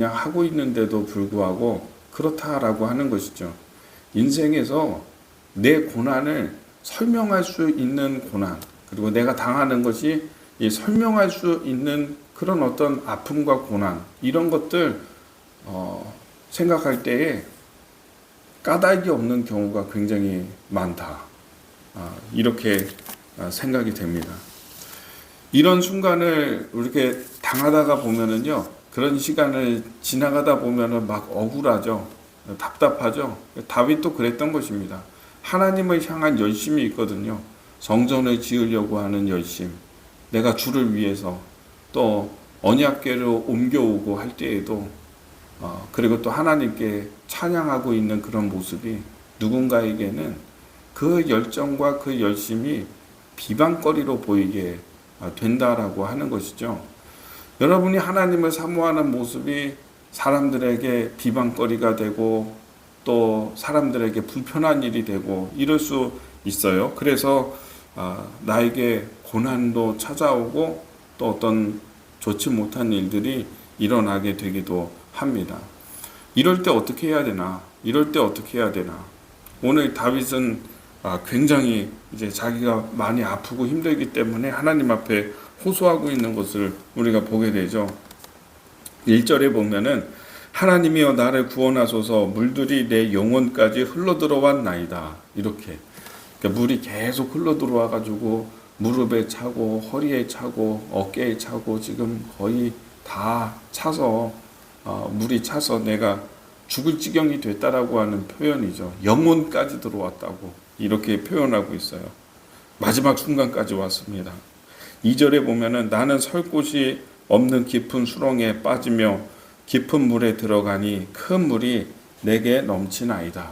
그냥 하고 있는데도 불구하고 그렇다라고 하는 것이죠. 인생에서 내 고난을 설명할 수 있는 고난, 그리고 내가 당하는 것이 설명할 수 있는 그런 어떤 아픔과 고난, 이런 것들 생각할 때에 까닭이 없는 경우가 굉장히 많다. 이렇게 생각이 됩니다. 이런 순간을 이렇게 당하다가 보면은요, 그런 시간을 지나가다 보면은 막 억울하죠. 답답하죠. 다윗도 그랬던 것입니다. 하나님을 향한 열심이 있거든요. 성전을 지으려고 하는 열심. 내가 주를 위해서 또 언약궤로 옮겨오고 할 때에도 그리고 또 하나님께 찬양하고 있는 그런 모습이 누군가에게는 그 열정과 그 열심이 비방거리로 보이게 된다라고 하는 것이죠. 여러분이 하나님을 사모하는 모습이 사람들에게 비방거리가 되고 또 사람들에게 불편한 일이 되고 이럴 수 있어요. 그래서 나에게 고난도 찾아오고 또 어떤 좋지 못한 일들이 일어나게 되기도 합니다. 이럴 때 어떻게 해야 되나? 이럴 때 어떻게 해야 되나? 오늘 다윗은 굉장히 이제 자기가 많이 아프고 힘들기 때문에 하나님 앞에 호소하고 있는 것을 우리가 보게 되죠. 1절에 보면은 하나님이여 나를 구원하소서 물들이 내 영혼까지 흘러들어왔나이다. 이렇게 그러니까 물이 계속 흘러들어와 가지고 무릎에 차고 허리에 차고 어깨에 차고 지금 거의 다 차서 물이 차서 내가 죽을 지경이 됐다라고 하는 표현이죠. 영혼까지 들어왔다고 이렇게 표현하고 있어요. 마지막 순간까지 왔습니다. 2절에 보면은 나는 설 곳이 없는 깊은 수렁에 빠지며 깊은 물에 들어가니 큰 물이 내게 넘치나이다.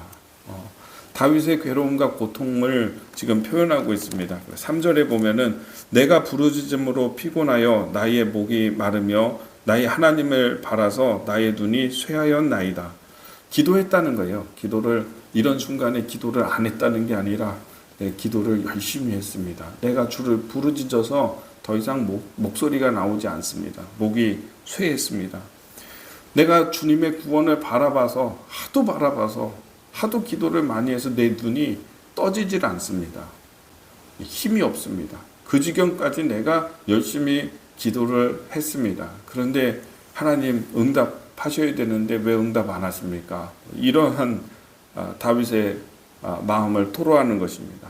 다윗의 괴로움과 고통을 지금 표현하고 있습니다. 3절에 보면은 내가 부르짖음으로 피곤하여 나의 목이 마르며 나의 하나님을 바라서 나의 눈이 쇠하였나이다. 기도했다는 거예요. 기도를 이런 순간에 기도를 안 했다는 게 아니라 기도를 열심히 했습니다. 내가 주를 부르짖어서 더 이상 목소리가 나오지 않습니다. 목이 쇠했습니다. 내가 주님의 구원을 바라봐서 하도 기도를 많이 해서 내 눈이 떠지질 않습니다. 힘이 없습니다. 그 지경까지 내가 열심히 기도를 했습니다. 그런데 하나님 응답하셔야 되는데 왜 응답 안 하십니까? 이러한 다윗의 마음을 토로하는 것입니다.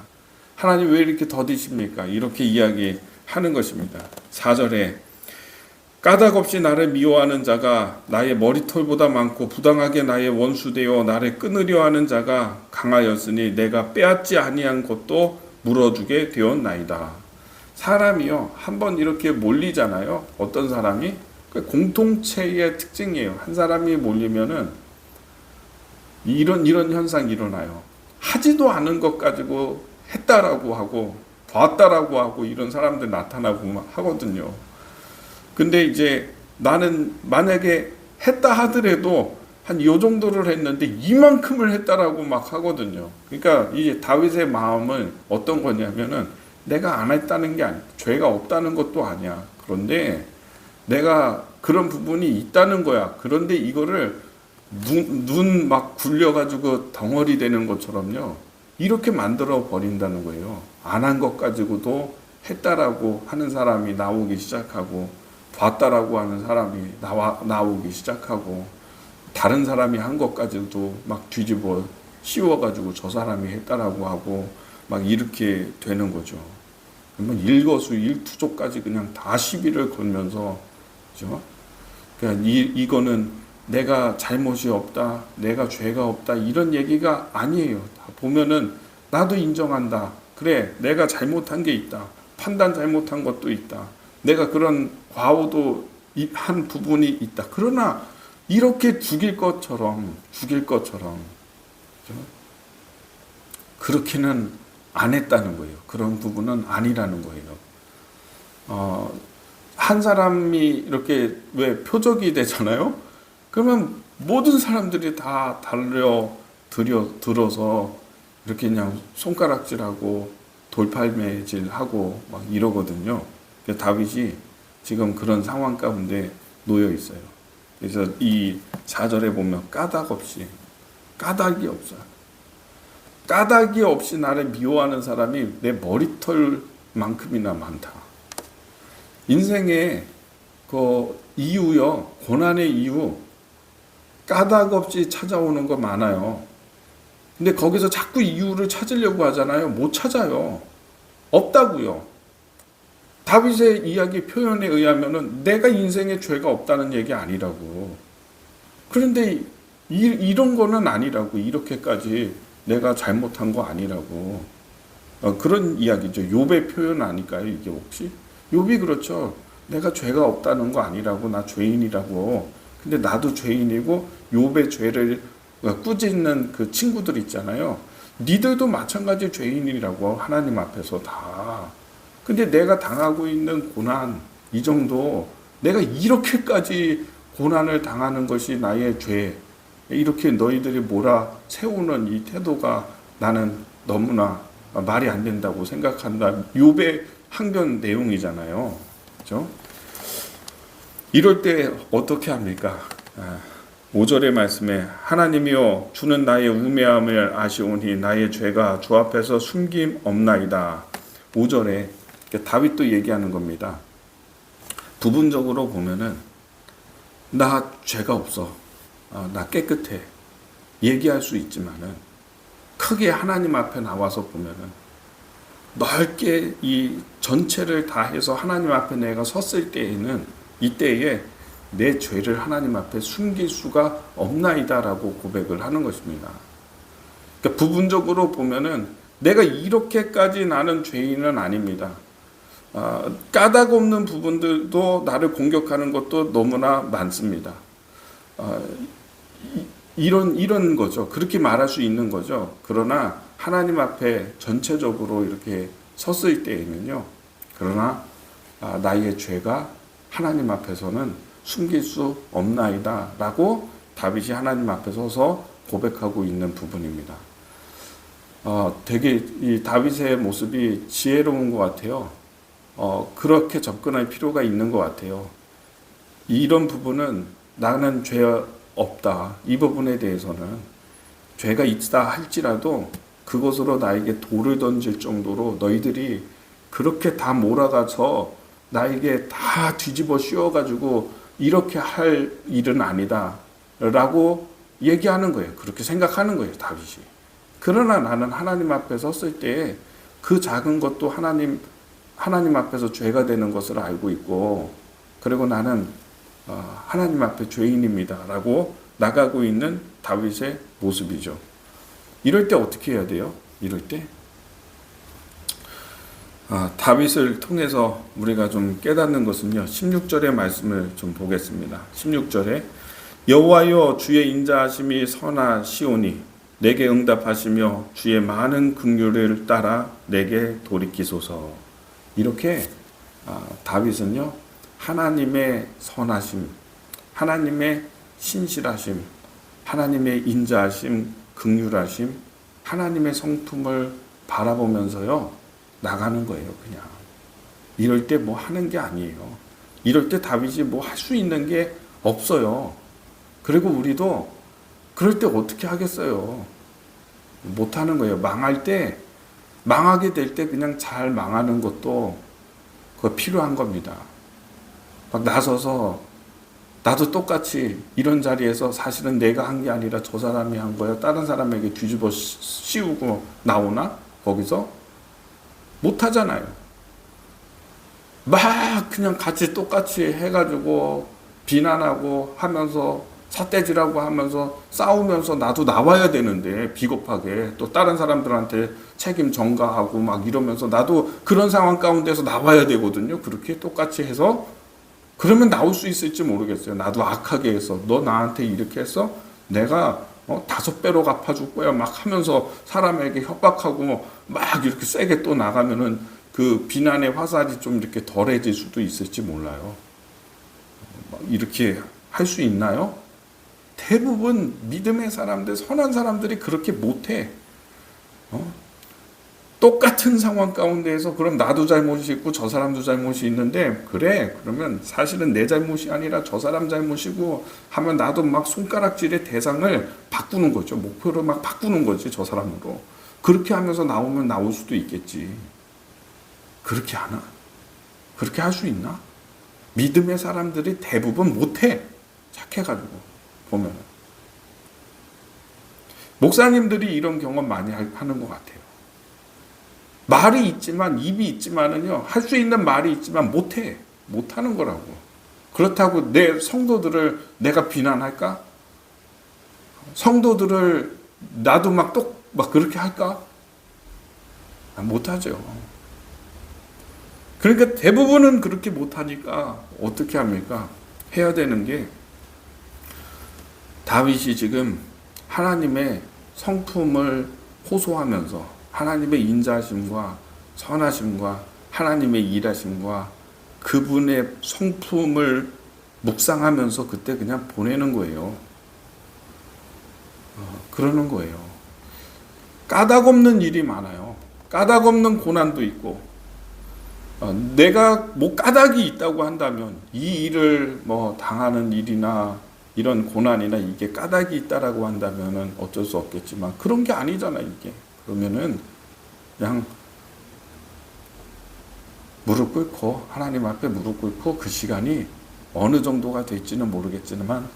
하나님 왜 이렇게 더디십니까? 이렇게 이야기하는 것입니다. 4절에 까닭 없이 나를 미워하는 자가 나의 머리털보다 많고 부당하게 나의 원수되어 나를 끊으려 하는 자가 강하였으니 내가 빼앗지 아니한 것도 물어주게 되었나이다. 사람이요 한번 이렇게 몰리잖아요. 어떤 사람이 공통체의 특징이에요. 한 사람이 몰리면은 이런 현상이 일어나요. 하지도 않은 것 가지고 했다라고 하고 봤다라고 하고 이런 사람들 나타나고 하거든요. 근데 이제 나는 만약에 했다 하더라도 한 요 정도를 했는데 이만큼을 했다라고 막 하거든요. 그러니까 이제 다윗의 마음은 어떤 거냐면은 내가 안 했다는 게 아니야. 죄가 없다는 것도 아니야. 그런데 내가 그런 부분이 있다는 거야. 그런데 이거를 눈 막 굴려가지고 덩어리 되는 것처럼요. 이렇게 만들어 버린다는 거예요. 안 한 것 가지고도 했다라고 하는 사람이 나오기 시작하고 봤다라고 하는 사람이 나오기 시작하고 다른 사람이 한 것까지도 막 뒤집어 씌워가지고 저 사람이 했다라고 하고 막 이렇게 되는 거죠. 그러면 일거수일투족까지 그냥 다 시비를 걸면서 그죠? 그러니까 이거는 내가 잘못이 없다, 내가 죄가 없다 이런 얘기가 아니에요. 보면은 나도 인정한다. 그래, 내가 잘못한 게 있다. 판단 잘못한 것도 있다. 내가 그런 과오도 한 부분이 있다. 그러나 이렇게 죽일 것처럼 그죠? 그렇게는 안 했다는 거예요. 그런 부분은 아니라는 거예요. 한 사람이 이렇게 왜 표적이 되잖아요. 그러면 모든 사람들이 다 들어서 이렇게 그냥 손가락질하고 돌팔매질하고 막 이러거든요. 다윗이 지금 그런 상황 가운데 놓여 있어요. 그래서 이 4절에 보면 까닭이 없어. 까닭이 없이 나를 미워하는 사람이 내 머리털만큼이나 많다. 인생의 그 이유요, 고난의 이유, 까닭 없이 찾아오는 거 많아요. 근데 거기서 자꾸 이유를 찾으려고 하잖아요. 못 찾아요. 없다고요. 다윗의 이야기 표현에 의하면은 내가 인생에 죄가 없다는 얘기 아니라고. 그런데 이런 거는 아니라고. 이렇게까지 내가 잘못한 거 아니라고. 그런 이야기죠. 욥의 표현 아닐까요? 이게 혹시? 욥이 그렇죠. 내가 죄가 없다는 거 아니라고. 나 죄인이라고. 근데 나도 죄인이고 욥의 죄를 꾸짖는 그 친구들 있잖아요. 니들도 마찬가지 죄인이라고. 하나님 앞에서 다. 근데 내가 당하고 있는 고난 이 정도, 내가 이렇게까지 고난을 당하는 것이 나의 죄, 이렇게 너희들이 몰아세우는 이 태도가 나는 너무나 말이 안 된다고 생각한다. 욥의 항변 내용이잖아요. 그렇죠? 이럴 때 어떻게 합니까? 5절의 말씀에 하나님이여 주는 나의 우매함을 아시오니 나의 죄가 주 앞에서 숨김 없나이다. 5절에 다윗도 얘기하는 겁니다. 부분적으로 보면은 나 죄가 없어. 나 깨끗해. 얘기할 수 있지만은 크게 하나님 앞에 나와서 보면은 넓게 이 전체를 다 해서 하나님 앞에 내가 섰을 때에는 이때에 내 죄를 하나님 앞에 숨길 수가 없나이다라고 고백을 하는 것입니다. 그러니까 부분적으로 보면은 내가 이렇게까지 나는 죄인은 아닙니다. 까닭 없는 부분들도 나를 공격하는 것도 너무나 많습니다. 이런 거죠. 그렇게 말할 수 있는 거죠. 그러나 하나님 앞에 전체적으로 이렇게 섰을 때에는요. 그러나 나의 죄가 하나님 앞에서는 숨길 수 없나이다 라고 다윗이 하나님 앞에 서서 고백하고 있는 부분입니다. 되게 이 다윗의 모습이 지혜로운 것 같아요. 그렇게 접근할 필요가 있는 것 같아요. 이런 부분은 나는 죄 없다. 이 부분에 대해서는 죄가 있다 할지라도 그것으로 나에게 돌을 던질 정도로 너희들이 그렇게 다 몰아가서 나에게 다 뒤집어 씌워가지고 이렇게 할 일은 아니다 라고 얘기하는 거예요. 그렇게 생각하는 거예요, 다윗이. 그러나 나는 하나님 앞에 섰을 때 그 작은 것도 하나님 앞에서 죄가 되는 것을 알고 있고, 그리고 나는 하나님 앞에 죄인입니다 라고 나가고 있는 다윗의 모습이죠. 이럴 때 어떻게 해야 돼요? 이럴 때 다윗을 통해서 우리가 좀 깨닫는 것은요, 16절의 말씀을 좀 보겠습니다. 16절에 여호와여 주의 인자하심이 선하시오니 내게 응답하시며 주의 많은 긍휼을 따라 내게 돌이키소서. 이렇게 다윗은요, 하나님의 선하심, 하나님의 신실하심, 하나님의 인자하심, 긍휼하심, 하나님의 성품을 바라보면서요 나가는 거예요. 그냥 이럴 때 뭐 하는 게 아니에요. 이럴 때 다윗이 뭐 할 수 있는 게 없어요. 그리고 우리도 그럴 때 어떻게 하겠어요? 못 하는 거예요. 망하게 될 때 그냥 잘 망하는 것도 그거 필요한 겁니다. 막 나서서 나도 똑같이 이런 자리에서 사실은 내가 한 게 아니라 저 사람이 한 거야, 다른 사람에게 뒤집어 씌우고 나오나? 거기서 못 하잖아요. 막 그냥 같이 똑같이 해가지고 비난하고 하면서 삿대질하고 하면서 싸우면서 나도 나와야 되는데, 비겁하게 또 다른 사람들한테 책임 전가하고 막 이러면서 나도 그런 상황 가운데서 나와야 되거든요. 그렇게 똑같이 해서. 그러면 나올 수 있을지 모르겠어요. 나도 악하게 해서 너 나한테 이렇게 했어? 내가 5배로 갚아줄 거야 막 하면서 사람에게 협박하고 막 이렇게 세게 또 나가면은 그 비난의 화살이 좀 이렇게 덜해질 수도 있을지 몰라요. 이렇게 할 수 있나요? 대부분 믿음의 사람들, 선한 사람들이 그렇게 못해. 똑같은 상황 가운데에서 그럼 나도 잘못이 있고 저 사람도 잘못이 있는데 그래 그러면 사실은 내 잘못이 아니라 저 사람 잘못이고 하면 나도 막 손가락질의 대상을 바꾸는 거죠. 목표를 막 바꾸는 거지 저 사람으로. 그렇게 하면서 나오면 나올 수도 있겠지. 그렇게 하나? 그렇게 할 수 있나? 믿음의 사람들이 대부분 못해. 착해가지고 보면 목사님들이 이런 경험 많이 하는 것 같아요. 말이 있지만 입이 있지만은요 할 수 있는 말이 있지만 못하는 거라고. 그렇다고 내 성도들을 내가 비난할까? 성도들을 나도 막 그렇게 할까? 못하죠. 그러니까 대부분은 그렇게 못하니까 어떻게 합니까? 해야 되는 게 다윗이 지금 하나님의 성품을 호소하면서 하나님의 인자하심과 선하심과 하나님의 일하심과 그분의 성품을 묵상하면서 그때 그냥 보내는 거예요. 그러는 거예요. 까닭 없는 일이 많아요. 까닭 없는 고난도 있고 내가 뭐 까닭이 있다고 한다면 이 일을 뭐 당하는 일이나 이런 고난이나 이게 까닭이 있다라고 한다면은 어쩔 수 없겠지만 그런 게 아니잖아 이게. 그러면은 그냥 무릎 꿇고 하나님 앞에 무릎 꿇고 그 시간이 어느 정도가 될지는 모르겠지만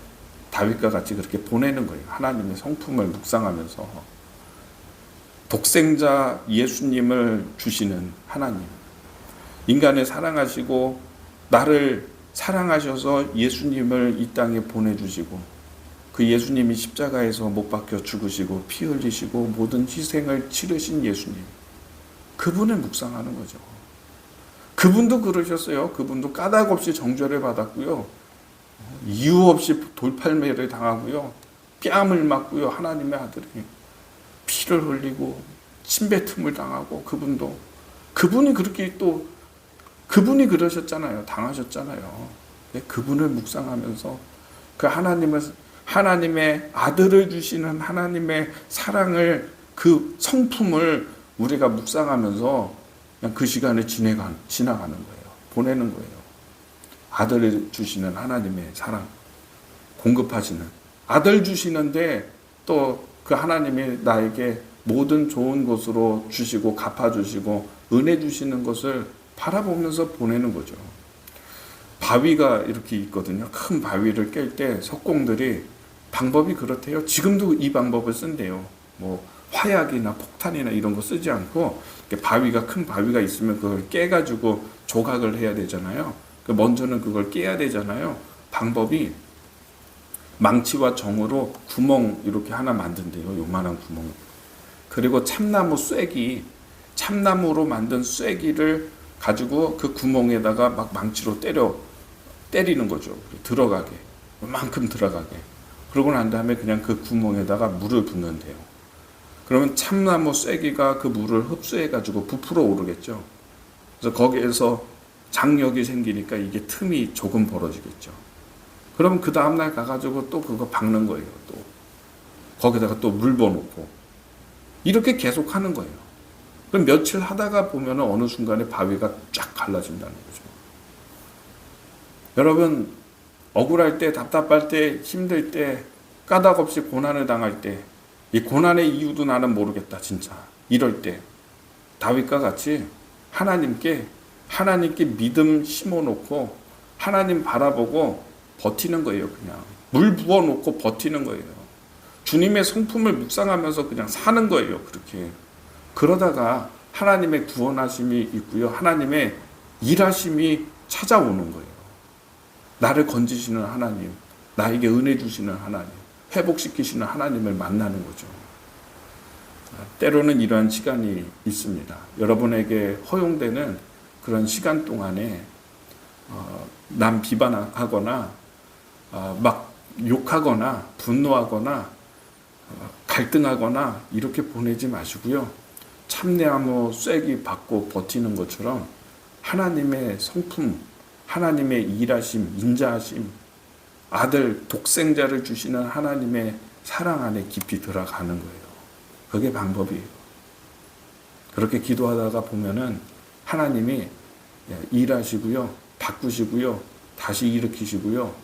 다윗과 같이 그렇게 보내는 거예요. 하나님의 성품을 묵상하면서 독생자 예수님을 주시는 하나님, 인간을 사랑하시고 나를 사랑하셔서 예수님을 이 땅에 보내주시고 그 예수님이 십자가에서 못 박혀 죽으시고 피 흘리시고 모든 희생을 치르신 예수님, 그분을 묵상하는 거죠. 그분도 그러셨어요. 그분도 까닭 없이 정죄를 받았고요. 이유 없이 돌팔매를 당하고요. 뺨을 맞고요. 하나님의 아들이 피를 흘리고 침뱉음을 당하고 그분이 그렇게 또 그분이 그러셨잖아요. 당하셨잖아요. 그분을 묵상하면서 그 하나님의 아들을 주시는 하나님의 사랑을 그 성품을 우리가 묵상하면서 그냥 그 시간을 지나가는 거예요. 보내는 거예요. 아들을 주시는 하나님의 사랑, 공급하시는 아들 주시는데 또 그 하나님이 나에게 모든 좋은 것으로 주시고 갚아주시고 은혜 주시는 것을 바라보면서 보내는 거죠. 바위가 이렇게 있거든요. 큰 바위를 깰 때 석공들이 방법이 그렇대요. 지금도 이 방법을 쓴대요. 뭐 화약이나 폭탄이나 이런 거 쓰지 않고 바위가 큰 바위가 있으면 그걸 깨가지고 조각을 해야 되잖아요. 먼저는 그걸 깨야 되잖아요. 방법이 망치와 정으로 구멍 이렇게 하나 만든대요. 요만한 구멍. 그리고 참나무로 만든 쐐기를 가지고 그 구멍에다가 막 망치로 때리는 거죠. 들어가게. 만큼 들어가게. 그러고 난 다음에 그냥 그 구멍에다가 물을 붓는데요. 그러면 참나무 쐐기가 그 물을 흡수해가지고 부풀어 오르겠죠. 그래서 거기에서 장력이 생기니까 이게 틈이 조금 벌어지겠죠. 그러면 그 다음날 가가지고 또 그거 박는 거예요. 또 거기다가 또 물 부어놓고 이렇게 계속 하는 거예요. 그럼 며칠 하다가 보면 어느 순간에 바위가 쫙 갈라진다는 거죠. 여러분 억울할 때, 답답할 때, 힘들 때, 까닭 없이 고난을 당할 때, 이 고난의 이유도 나는 모르겠다 진짜. 이럴 때 다윗과 같이 하나님께 믿음 심어놓고 하나님 바라보고 버티는 거예요. 그냥 물 부어놓고 버티는 거예요. 주님의 성품을 묵상하면서 그냥 사는 거예요. 그렇게 그러다가 하나님의 구원하심이 있고요. 하나님의 일하심이 찾아오는 거예요. 나를 건지시는 하나님, 나에게 은혜 주시는 하나님, 회복시키시는 하나님을 만나는 거죠. 때로는 이러한 시간이 있습니다. 여러분에게 허용되는 그런 시간 동안에 남 비판하거나 막 욕하거나 분노하거나 갈등하거나 이렇게 보내지 마시고요. 참나무 쐐기 받고 버티는 것처럼 하나님의 성품, 하나님의 일하심, 인자하심, 아들 독생자를 주시는 하나님의 사랑 안에 깊이 들어가는 거예요. 그게 방법이에요. 그렇게 기도하다가 보면은 하나님이 일하시고요, 바꾸시고요, 다시 일으키시고요,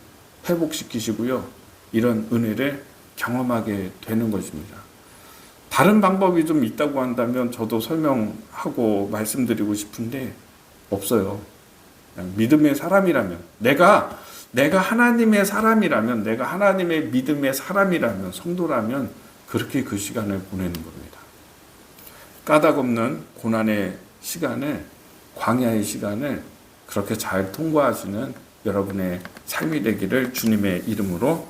회복시키시고요, 이런 은혜를 경험하게 되는 것입니다. 다른 방법이 좀 있다고 한다면 저도 설명하고 말씀드리고 싶은데 없어요. 그냥 믿음의 사람이라면, 내가 하나님의 사람이라면, 내가 하나님의 믿음의 사람이라면, 성도라면 그렇게 그 시간을 보내는 겁니다. 까닭 없는 고난의 시간을, 광야의 시간을 그렇게 잘 통과하시는 여러분의 삶이 되기를 주님의 이름으로